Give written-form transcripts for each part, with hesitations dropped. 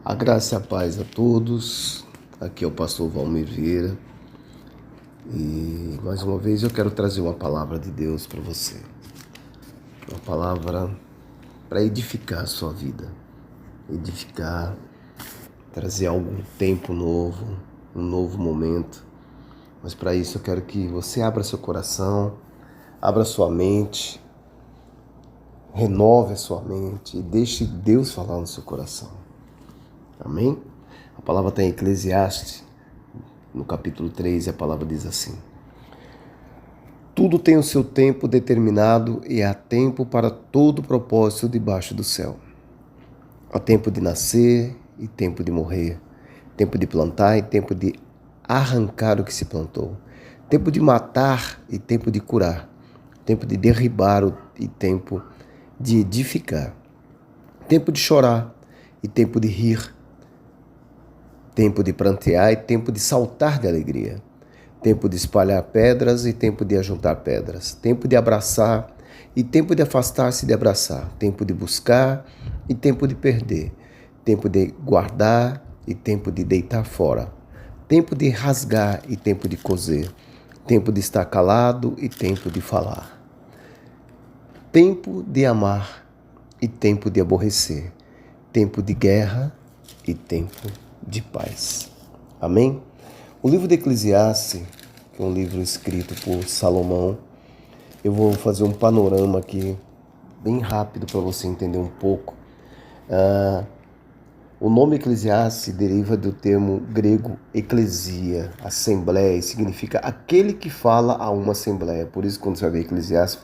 A graça e a paz a todos. Aqui é o pastor Valmir Vieira. E mais uma vez eu quero trazer uma palavra de Deus para você. Uma palavra para edificar a sua vida. Edificar, trazer algum tempo novo, um novo momento. Mas para isso eu quero que você abra seu coração, abra sua mente, renove a sua mente e deixe Deus falar no seu coração. Amém? A palavra está em Eclesiastes, no capítulo 3, e a palavra diz assim: tudo tem o seu tempo determinado e há tempo para todo propósito debaixo do céu. Há tempo de nascer e tempo de morrer, tempo de plantar e tempo de arrancar o que se plantou, tempo de matar e tempo de curar, tempo de derribar e tempo de edificar, tempo de chorar e tempo de rir, tempo de prantear e tempo de saltar de alegria, tempo de espalhar pedras e tempo de ajuntar pedras, tempo de abraçar e tempo de afastar-se de abraçar, tempo de buscar e tempo de perder, tempo de guardar e tempo de deitar fora, tempo de rasgar e tempo de coser, tempo de estar calado e tempo de falar, tempo de amar e tempo de aborrecer, tempo de guerra e tempo de paz. Amém? O livro de Eclesiastes, que é um livro escrito por Salomão, eu vou fazer um panorama aqui bem rápido para você entender um pouco. O nome Eclesiastes deriva do termo grego eclesia, assembleia, e significa aquele que fala a uma assembleia. Por isso, quando você vai ver Eclesiastes,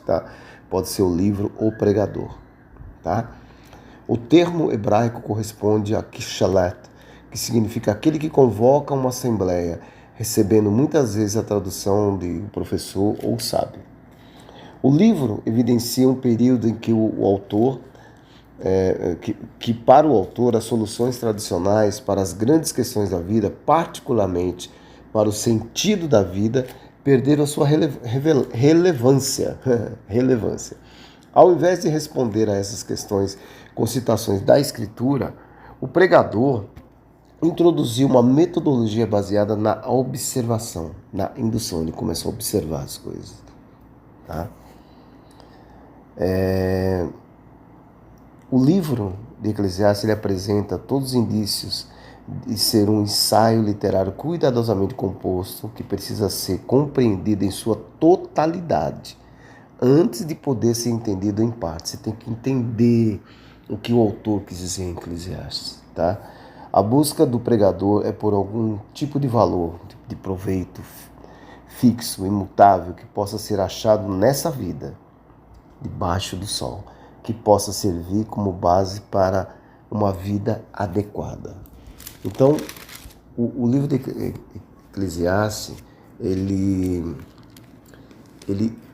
pode ser o livro ou pregador. Tá? O termo hebraico corresponde a kishalet, que significa aquele que convoca uma assembleia, recebendo muitas vezes a tradução de professor ou sábio. O livro evidencia um período em que o autor, que para o autor as soluções tradicionais para as grandes questões da vida, particularmente para o sentido da vida, perderam a sua relevância. relevância. Ao invés de responder a essas questões com citações da Escritura, o pregador introduziu uma metodologia baseada na observação, na indução. Ele começou a observar as coisas. Tá? O livro de Eclesiastes ele apresenta todos os indícios de ser um ensaio literário cuidadosamente composto que precisa ser compreendido em sua totalidade antes de poder ser entendido em parte. Você tem que entender o que o autor quis dizer em Eclesiastes. Tá? A busca do pregador é por algum tipo de valor, de proveito fixo, imutável, que possa ser achado nessa vida, debaixo do sol, que possa servir como base para uma vida adequada. Então, o livro de Eclesiastes, ele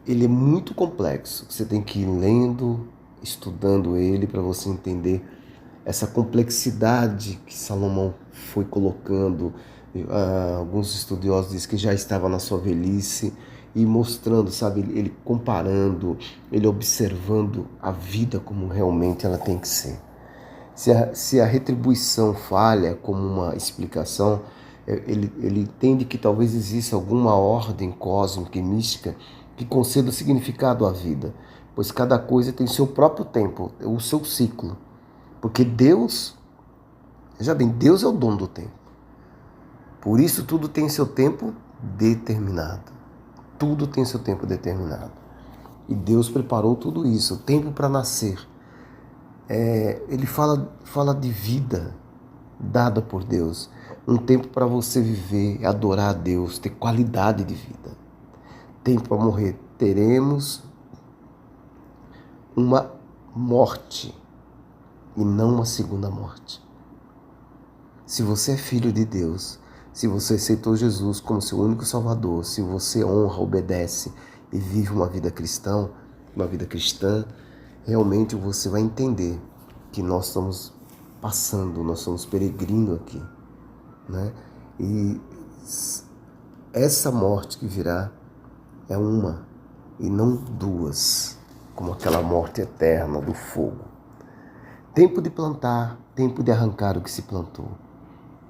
é muito complexo. Você tem que ir lendo, estudando ele para você entender essa complexidade que Salomão foi colocando. Alguns estudiosos dizem que já estava na sua velhice e mostrando, sabe, ele comparando, ele observando a vida como realmente ela tem que ser. Se a retribuição falha como uma explicação, ele entende que talvez exista alguma ordem cósmica e mística que conceda o significado à vida, pois cada coisa tem seu próprio tempo, o seu ciclo. Porque Deus, veja bem, Deus é o dono do tempo. Por isso tudo tem seu tempo determinado. Tudo tem seu tempo determinado. E Deus preparou tudo isso, o tempo para nascer. Ele fala de vida dada por Deus. Um tempo para você viver, adorar a Deus, ter qualidade de vida. Tempo para morrer. Teremos uma morte e não uma segunda morte. Se você é filho de Deus, se você aceitou Jesus como seu único Salvador, se você honra, obedece e vive uma vida cristã, realmente você vai entender que nós estamos passando, nós somos peregrinos aqui, né? E essa morte que virá é uma e não duas, como aquela morte eterna do fogo. Tempo de plantar, tempo de arrancar o que se plantou.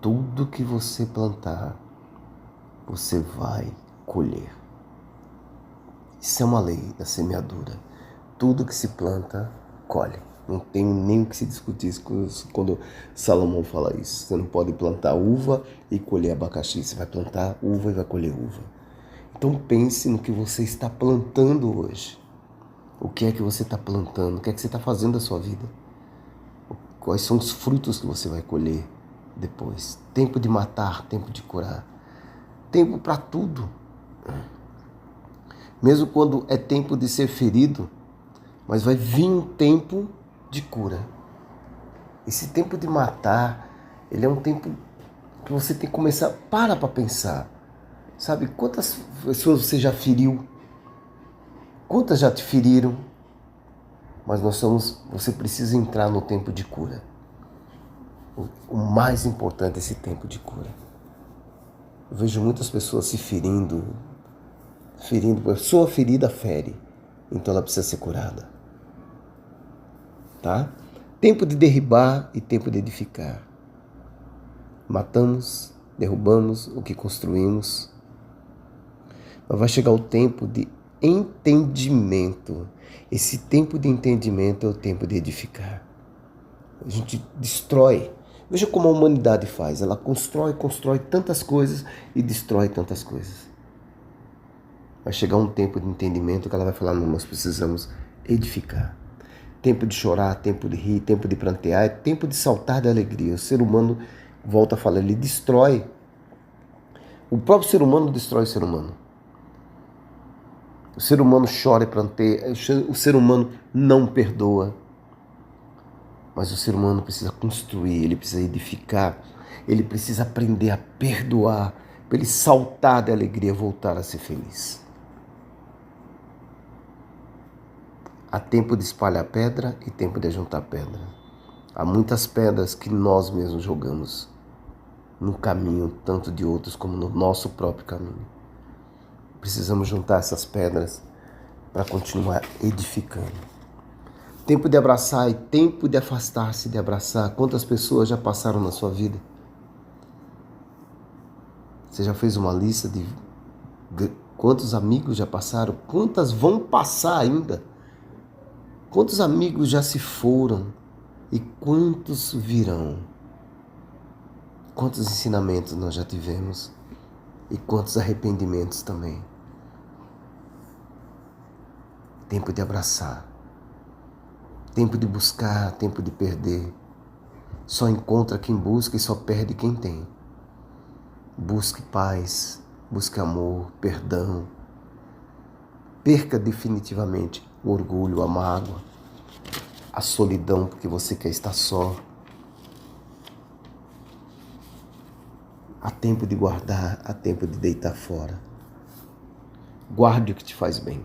Tudo que você plantar, você vai colher. Isso é uma lei da semeadura. Tudo que se planta, colhe. Não tem nem o que se discutir isso quando Salomão fala isso. Você não pode plantar uva e colher abacaxi. Você vai plantar uva e vai colher uva. Então pense no que você está plantando hoje. O que é que você está plantando? O que é que você está fazendo da sua vida? Quais são os frutos que você vai colher depois? Tempo de matar, tempo de curar. Tempo para tudo. Mesmo quando é tempo de ser ferido, mas vai vir um tempo de cura. Esse tempo de matar, ele é um tempo que você tem que começar, para pensar. Sabe, quantas pessoas você já feriu? Quantas já te feriram? Mas você precisa entrar no tempo de cura. O mais importante é esse tempo de cura. Eu vejo muitas pessoas se ferindo, sua ferida fere, então ela precisa ser curada. Tá? Tempo de derribar e tempo de edificar. Matamos, derrubamos o que construímos. Mas vai chegar o tempo de entendimento. Esse tempo de entendimento é o tempo de edificar. A gente destrói. Veja como a humanidade faz. Ela constrói tantas coisas e destrói tantas coisas. Vai chegar um tempo de entendimento que ela vai falar, não, nós precisamos edificar. Tempo de chorar, tempo de rir, tempo de prantear, é tempo de saltar de alegria. O ser humano, volta a falar, ele destrói. O próprio ser humano destrói o ser humano. O ser humano chora e pranteia, o ser humano não perdoa. Mas o ser humano precisa construir, ele precisa edificar, ele precisa aprender a perdoar, para ele saltar de alegria e voltar a ser feliz. Há tempo de espalhar pedra e tempo de juntar pedra. Há muitas pedras que nós mesmos jogamos no caminho, tanto de outros como no nosso próprio caminho. Precisamos juntar essas pedras para continuar edificando. Tempo de abraçar e tempo de afastar-se de abraçar. Quantas pessoas já passaram na sua vida? Você já fez uma lista de quantos amigos já passaram? Quantas vão passar ainda? Quantos amigos já se foram? E quantos virão? Quantos ensinamentos nós já tivemos? E quantos arrependimentos também? Tempo de abraçar. Tempo de buscar, tempo de perder. Só encontra quem busca e só perde quem tem. Busque paz, busque amor, perdão. Perca definitivamente o orgulho, a mágoa, a solidão porque você quer estar só. Há tempo de guardar, há tempo de deitar fora. Guarde o que te faz bem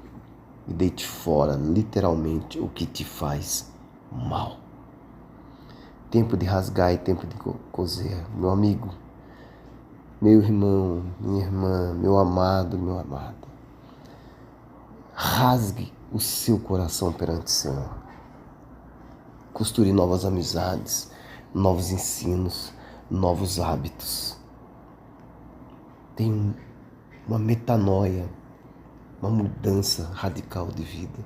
e deite fora, literalmente, o que te faz mal. Tempo de rasgar e tempo de coser. Meu amigo, meu irmão, minha irmã, meu amado, meu amado. Rasgue o seu coração perante o Senhor. Costure novas amizades, novos ensinos, novos hábitos. Tem uma metanoia, uma mudança radical de vida.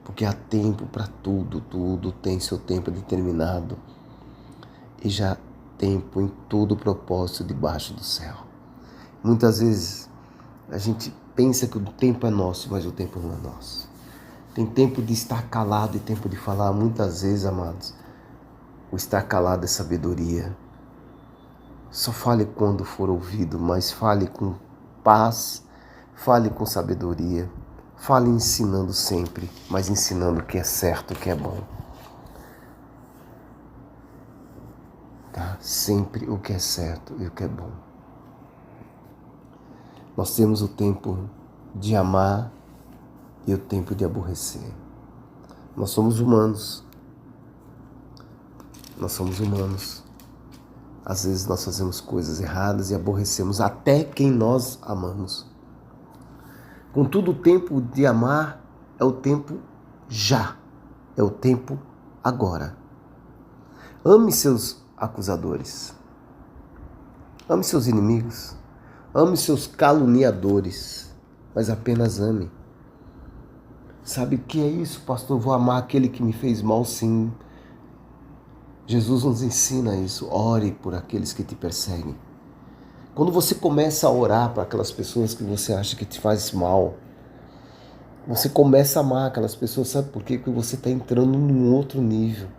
Porque há tempo para tudo, tudo tem seu tempo determinado. E já há tempo em todo o propósito debaixo do céu. Muitas vezes a gente pensa que o tempo é nosso, mas o tempo não é nosso. Tem tempo de estar calado e tempo de falar. Muitas vezes, amados, o estar calado é sabedoria. Só fale quando for ouvido, mas fale com paz, fale com sabedoria, fale ensinando sempre, mas ensinando o que é certo, o que é bom. Tá? Sempre o que é certo e o que é bom. Nós temos o tempo de amar e o tempo de aborrecer. Nós somos humanos. Nós somos humanos. Às vezes nós fazemos coisas erradas e aborrecemos até quem nós amamos. Contudo, o tempo de amar é o tempo já. É o tempo agora. Ame seus acusadores. Ame seus inimigos. Ame seus caluniadores. Mas apenas ame. Sabe o que é isso, pastor? Eu vou amar aquele que me fez mal, sim. Jesus nos ensina isso. Ore por aqueles que te perseguem. Quando você começa a orar para aquelas pessoas que você acha que te faz mal, você começa a amar aquelas pessoas, sabe por quê? Porque você está entrando num outro nível.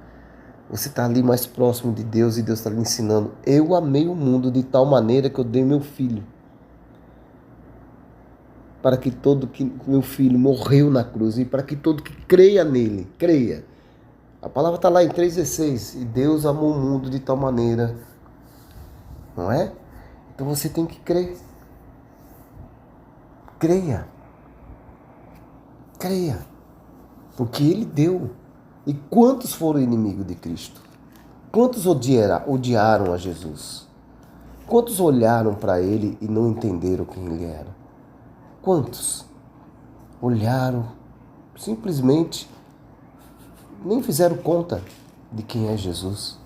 Você está ali mais próximo de Deus e Deus está lhe ensinando. Eu amei o mundo de tal maneira que eu dei meu filho. Para que todo que meu filho morreu na cruz e para que todo que creia nele, creia. A palavra está lá em 3,16. E Deus amou o mundo de tal maneira, não é? Então você tem que crer. Creia. Creia. Porque Ele deu. E quantos foram inimigos de Cristo? Quantos odiaram a Jesus? Quantos olharam para Ele e não entenderam quem Ele era? Quantos olharam, simplesmente nem fizeram conta de quem é Jesus?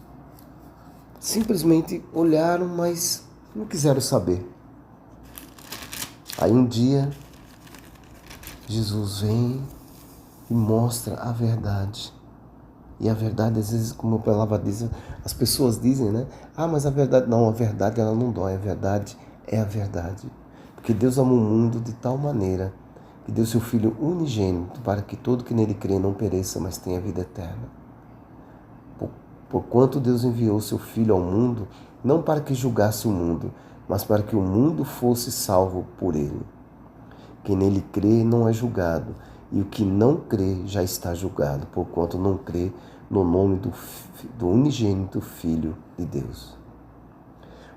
Simplesmente olharam, mas não quiseram saber. Aí um dia, Jesus vem e mostra a verdade. E a verdade, às vezes, como a palavra diz, as pessoas dizem, né? Ah, mas a verdade... Não, a verdade ela não dói. A verdade é a verdade. Porque Deus amou o mundo de tal maneira que deu seu Filho unigênito para que todo que nele crê não pereça, mas tenha vida eterna. Porquanto Deus enviou seu Filho ao mundo, não para que julgasse o mundo, mas para que o mundo fosse salvo por ele. Quem nele crê não é julgado, e o que não crê já está julgado, porquanto não crê no nome do unigênito Filho de Deus.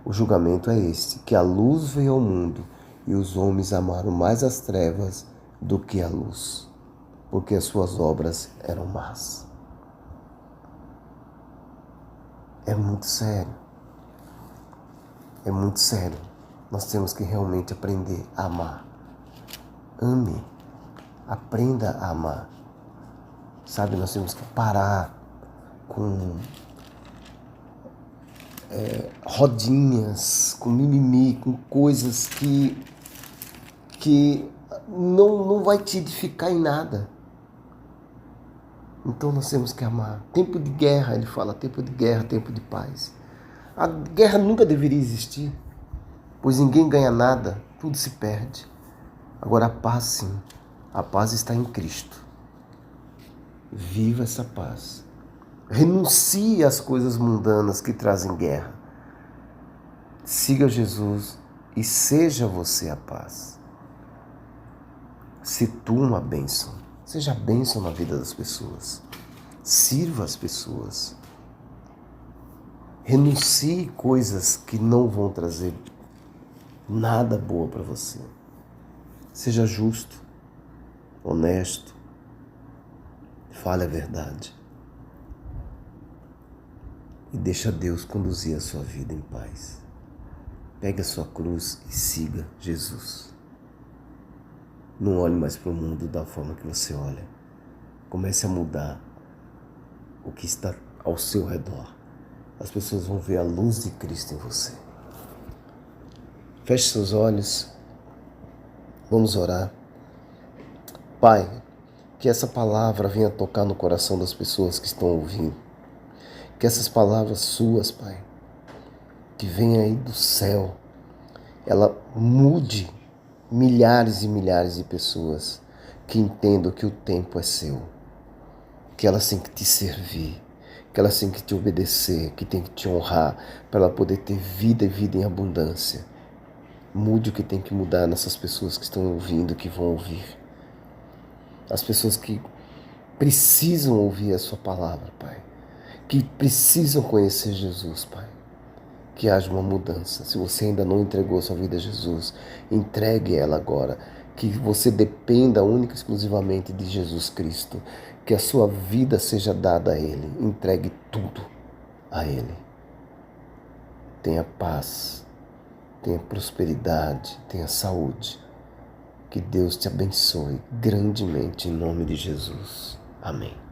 O julgamento é este, que a luz veio ao mundo, e os homens amaram mais as trevas do que a luz, porque as suas obras eram más. É muito sério. É muito sério. Nós temos que realmente aprender a amar. Ame. Aprenda a amar. Sabe, nós temos que parar com rodinhas, com mimimi, com coisas que não vai te edificar em nada. Então nós temos que amar. Tempo de guerra, ele fala, tempo de guerra, tempo de paz. A guerra nunca deveria existir, pois ninguém ganha nada, tudo se perde. Agora a paz sim, a paz está em Cristo. Viva essa paz. Renuncie às coisas mundanas que trazem guerra. Siga Jesus e seja você a paz. Se tu uma bênção, seja bênção na vida das pessoas. Sirva as pessoas. Renuncie coisas que não vão trazer nada boa para você. Seja justo, honesto, fale a verdade. E deixa Deus conduzir a sua vida em paz. Pegue a sua cruz e siga Jesus. Não olhe mais para o mundo da forma que você olha. Comece a mudar o que está ao seu redor. As pessoas vão ver a luz de Cristo em você. Feche seus olhos. Vamos orar. Pai, que essa palavra venha tocar no coração das pessoas que estão ouvindo. Que essas palavras suas, Pai, que venham aí do céu, ela mude milhares e milhares de pessoas que entendam que o tempo é seu, que elas têm que te servir, que elas têm que te obedecer, que têm que te honrar, para ela poder ter vida e vida em abundância. Mude o que tem que mudar nessas pessoas que estão ouvindo, que vão ouvir. As pessoas que precisam ouvir a sua palavra, Pai, que precisam conhecer Jesus, Pai. Que haja uma mudança. Se você ainda não entregou sua vida a Jesus, entregue ela agora. Que você dependa única e exclusivamente de Jesus Cristo. Que a sua vida seja dada a Ele. Entregue tudo a Ele. Tenha paz, tenha prosperidade, tenha saúde. Que Deus te abençoe grandemente em nome de Jesus. Amém.